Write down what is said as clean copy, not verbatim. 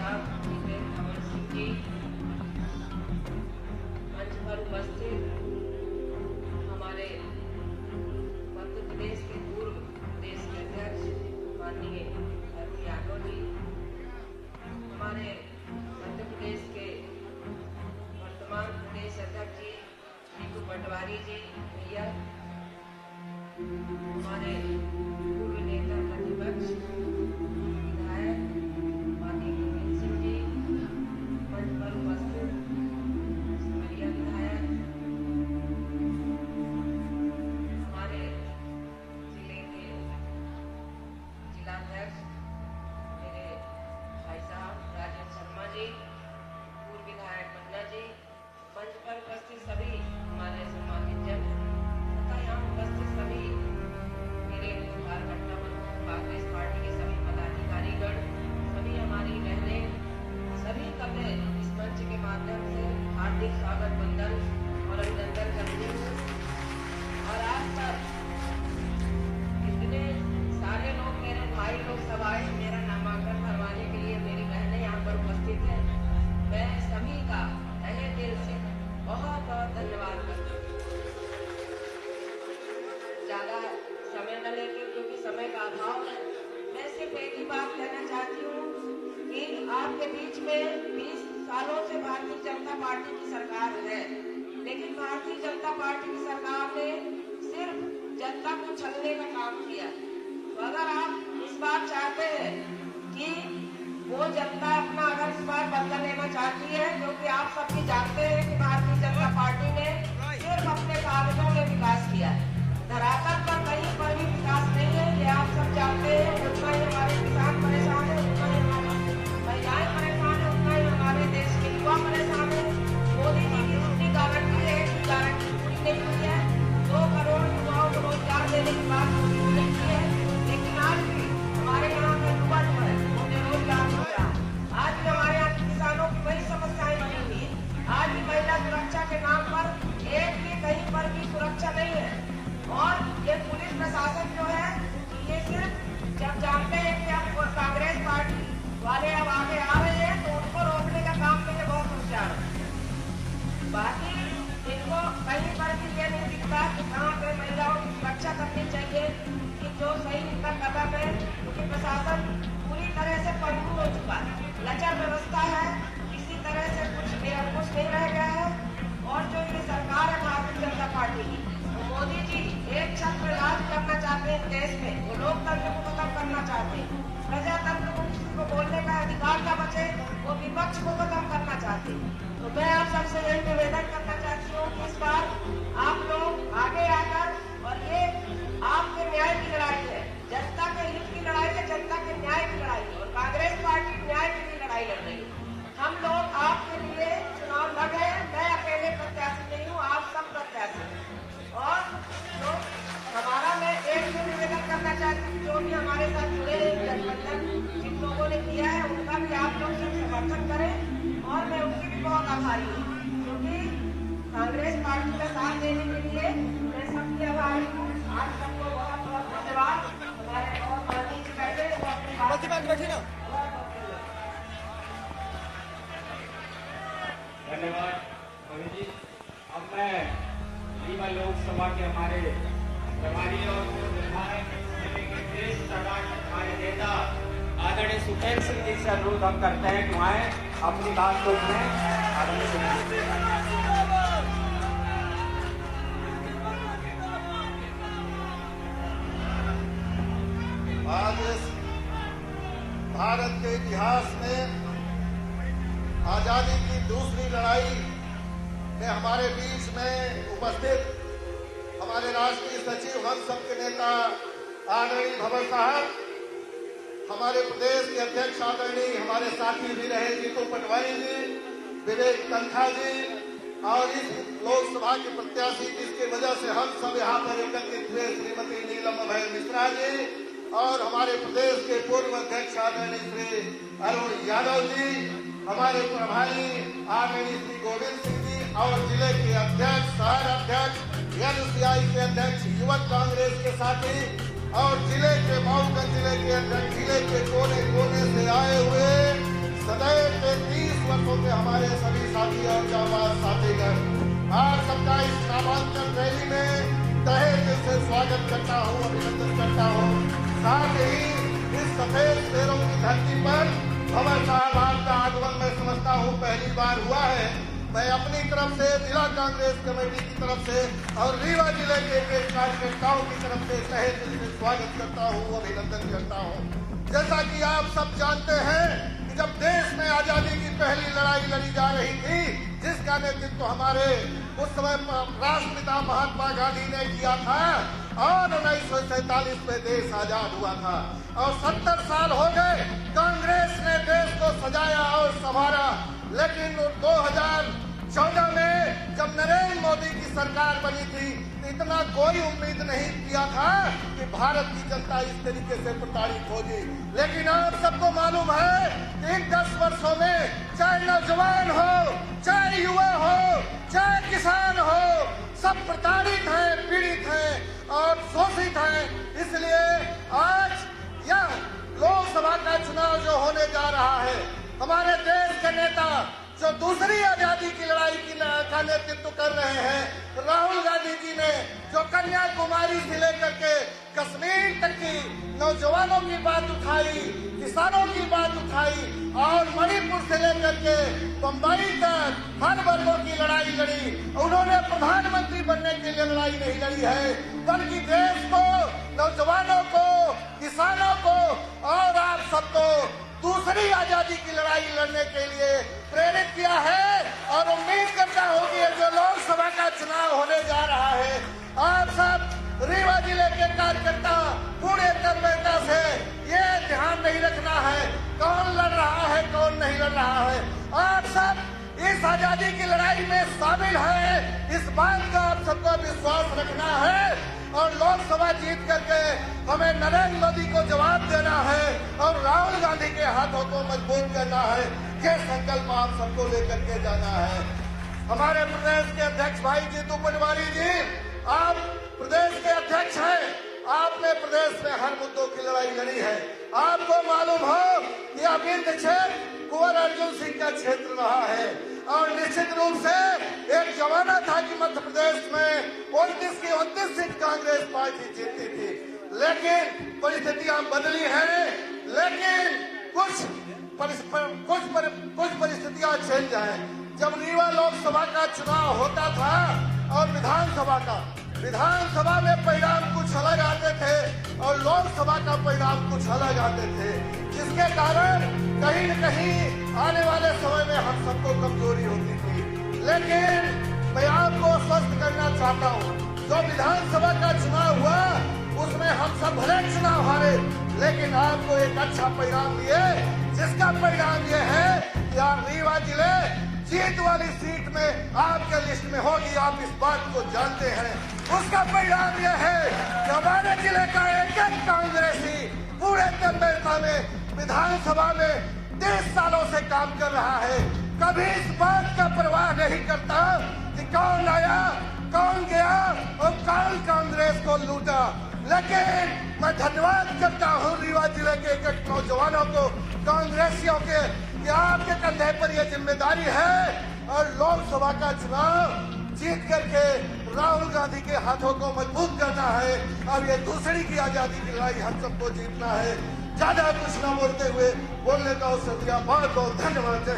साहब विवेक कंवर सिंह जी, मंच पर उपस्थित हमारे मध्य प्रदेश के पूर्व प्रदेश के अध्यक्ष माननीय अरुण यादव जी, हमारे मध्य प्रदेश के वर्तमान प्रदेश अध्यक्ष जी नीतू पटवारी जी भैया, हमारे पूर्व नेता प्रतिपक्ष विधायक माननीय गोविंद सिंह जी, मंच पर उपस्थित सिमरिया विधायक, हमारे जिले के जिलाध्यक्ष मेरे भाई साहब राजेश शर्मा जी, पूर्व विधायक पन्ना जी, मंच पर उपस्थित सभी हमारे सम्मानित जन तथा यहाँ उपस्थित सभी मेरे कार्यकर्ता कांग्रेस पार्टी के सभी पदाधिकारीगण, सभी हमारी बहनें, सभी का मैं इस मंच के माध्यम से हार्दिक स्वागत वंदन और अभिनंदन करती हूँ। और आज तक इतने सारे लोग, मेरे भाई लोग सब आए मेरा नामांकन करवाने के लिए, मेरी बहनें यहाँ पर उपस्थित हैं, मैं सभी का तहे दिल से बहुत बहुत धन्यवाद करती हूँ। ज्यादा समय न लेके, क्योंकि समय का अभाव है, मैं सिर्फ एक ही बात कहना चाहती हूँ कि आपके बीच में 20 सालों से भारतीय जनता पार्टी की सरकार है, लेकिन भारतीय जनता पार्टी की सरकार ने सिर्फ जनता को छलने का काम किया। तो अगर आप इस बार चाहते हैं कि वो जनता अपना अगर इस बार बदला लेना चाहती है, क्योंकि आप सबकी जानते हैं कि भारतीय जनता पार्टी ने सिर्फ अपने कागजों में विकास किया है, धरातल पर कहीं पर भी विकास नहीं है। ये आप सब जानते हैं। उतना ही हमारे किसान परेशान है, उतना ही हमारी महिलाएं परेशान है, उतना ही हमारे देश के युवा परेशान है। मोदी जी की जितनी गारंटी है, गारंटी पूरी नहीं हुई है। 2 करोड़ युवाओं को रोजगार देने की बात मोदी जी ने की है, लेकिन आज भी हमारे यहाँ का युवा जो है वो बेरोजगार हो रहा है। आज भी हमारे यहाँ के किसानों की वही समस्याएं बनी हुई है। आज भी महिला सुरक्षा के नाम पर एक भी कहीं पर भी सुरक्षा नहीं है। और ये पुलिस प्रशासन जो है, ये सिर्फ जब जानते हैं कि अब कांग्रेस पार्टी वाले अब आगे आ रहे हैं, तो उनको रोकने का काम में ये बहुत होशियार है। बाकी इनको कहीं पर भी ये नहीं दिखता कि कहाँ पे महिलाओं की सुरक्षा करनी चाहिए, कि जो सही इनका कदम है, क्योंकि प्रशासन पूरी तरह से पलटू हो चुका है, लचर व्यवस्था है, किसी तरह से कुछ नहीं रह गया है। और जो ये सरकार है भारतीय जनता पार्टी की, मोदी जी एक छत्र राज करना चाहते हैं देश में, वो लोकतंत्र को खत्म करना चाहते हैं, प्रजातंत्र को किसी को बोलने का अधिकार न बचे, वो विपक्ष को खत्म करना चाहते हैं। तो मैं आप सबसे यही निवेदन करना चाहती हूँ कि इस बार आप लोग आगे आकर, और ये आपके न्याय की लड़ाई है, जनता के हित की लड़ाई है, जनता के न्याय की लड़ाई है, और कांग्रेस पार्टी न्याय के लिए लड़ाई लड़ रही है। हम लोग आपके लिए चुनाव लड़े, मैं अकेले प्रत्याशी नहीं हूँ, आप सब प्रत्याशी हैं। और तो हमारा मैं एक भी निवेदन करना चाहती हूँ, जो भी हमारे साथ जुड़े हैं गठबंधन जिन लोगों ने किया है, उनका भी आप लोग सब समर्थन करें। और मैं उनकी भी बहुत आभारी हूँ, क्योंकि कांग्रेस पार्टी का साथ देने के लिए मैं सबकी आभारी हूँ। आप सबको बहुत बहुत धन्यवाद। हमारे बहुत माननीय जी बैठे, धन्यवाद कवि जी। अब मैं रीवा लोकसभा के हमारे प्रभारी और विधायक हमारे नेता आदरणीय सुखेंद्र सिंह जी से अनुरोध हम करते हैं कि वहाँ अपनी बात को आज इस भारत के इतिहास में आजादी की दूसरी लड़ाई में हमारे बीच में उपस्थित हमारे राष्ट्रीय सचिव हम सब के नेता आदरणीय भवन साहब, हमारे प्रदेश के अध्यक्ष आदरणीय हमारे साथी भी रहे नीतू पटवारी जी, विवेक तनखा जी, और इस लोकसभा के प्रत्याशी जिसकी वजह से हम सब यहाँ पर एकत्रित हुए श्रीमती नीलम अभय मिश्रा जी, और हमारे प्रदेश के पूर्व अध्यक्ष आदरणीय श्री अरुण यादव जी, हमारे प्रभारी आदरणीय श्री गोविंद सिंह जी, और जिले के अध्यक्ष, शहर अध्यक्ष, एनसीआई के अध्यक्ष, युवक कांग्रेस के साथी, और जिले के मऊगंज जिले के अध्यक्ष, जिले के कोने कोने से आए हुए सदैव साथ ही इस सफेद शेरों की धरती पर भंवर साहब आपका आगमन मैं समझता हूँ पहली बार हुआ है। मैं अपनी तरफ से जिला कांग्रेस कमेटी की तरफ से और रीवा जिले के कार्यकर्ताओं की तरफ से तहे दिल से स्वागत करता हूँ, अभिनंदन करता हूँ। जैसा कि आप सब जानते हैं कि जब देश में आजादी की पहली लड़ाई लड़ी जा रही थी, जिसका नेतृत्व हमारे उस समय राष्ट्रपिता महात्मा गांधी ने किया था और 1947 में देश आजाद हुआ था और 70 साल हो गए कांग्रेस ने देश को सजाया और संवारा। लेकिन 2014 में जब नरेंद्र मोदी की सरकार बनी थी तो इतना कोई उम्मीद नहीं किया था कि भारत की जनता इस तरीके से प्रताड़ित होगी। लेकिन आप सबको मालूम है कि इन 10 वर्षों में चाहे नौजवान हो, चाहे युवा हो, चाहे किसान हो, सब प्रताड़ित हैं, पीड़ित हैं और शोषित हैं। इसलिए आज यह लोकसभा का चुनाव जो होने जा रहा है, हमारे देश के नेता जो दूसरी आजादी की लड़ाई का नेतृत्व कर रहे हैं, राहुल गांधी जी ने जो कन्याकुमारी से लेकर के कश्मीर तक की नौजवानों की बात उठाई, किसानों की बात उठाई और मणिपुर से लेकर के बम्बई तक हर वर्गों की लड़ाई लड़ी। उन्होंने प्रधानमंत्री बनने के लिए लड़ाई नहीं लड़ी है, बल्कि देश को, नौजवानों को, किसानों को और आप सबको दूसरी आजादी की लड़ाई लड़ने के लिए प्रेरित किया है। और उम्मीद करता हूँ कि जो लोकसभा का चुनाव होने जा रहा है, आप सब रीवा जिले के कार्यकर्ता पूरे तन्मयता से ये ध्यान नहीं रखना है कौन लड़ रहा है, कौन नहीं लड़ रहा है। आप सब इस आजादी की लड़ाई में शामिल हैं, इस बात का आप सबको विश्वास रखना है और लोकसभा जीत करके हमें नरेंद्र मोदी को जवाब देना है और राहुल गांधी के हाथों को मजबूत करना है। ये संकल्प आप सबको लेकर के जाना है। हमारे प्रदेश के अध्यक्ष भाई जीतू पटवारी जी, आप प्रदेश के अध्यक्ष हैं, आपने प्रदेश में हर मुद्दों की लड़ाई लड़ी है। आपको मालूम हो कि अभिन्न क्षेत्र कुंवर अर्जुन सिंह का क्षेत्र रहा है और निश्चित रूप से एक जमाना था कि मध्य प्रदेश में 29 की 29 सीट कांग्रेस पार्टी जीतती थी। लेकिन परिस्थितियां बदली हैं, लेकिन कुछ परिस्थितियां चेंज हैं। जब रीवा लोकसभा का चुनाव होता था और विधानसभा में परिणाम कुछ अलग आते थे और लोकसभा का परिणाम कुछ अलग आते थे, जिसके कारण कहीं न कहीं आने वाले समय में हम सबको कमजोरी होती थी। लेकिन मैं आपको स्पष्ट करना चाहता हूँ, जो विधानसभा का चुनाव हुआ उसमें हम सब भले चुनाव हारे, लेकिन आपको एक अच्छा परिणाम दिए, जिसका परिणाम ये है कि आप रीवा जिले जीत वाली सीट में आपके लिस्ट में होगी। आप इस बात को जानते हैं। उसका परिणाम यह है कि हमारे जिले का एक कांग्रेसी पूरे तन्मयता में विधानसभा में 30 सालों से काम कर रहा है। कभी इस बात का परवाह नहीं करता कि कौन आया, कौन गया और कौन कांग्रेस को लूटा। लेकिन मैं धन्यवाद करता हूँ रीवा जिले के एक नौजवानों को, कांग्रेसियों के, कि आपके कंधे पर यह जिम्मेदारी है और लोकसभा का चुनाव जीत करके राहुल गांधी के हाथों को मजबूत करना है और ये दूसरी की आजादी की लड़ाई हम सबको जीतना है। ज्यादा कुछ न बोलते हुए बोलने का अवसर दिया, बहुत बहुत धन्यवाद।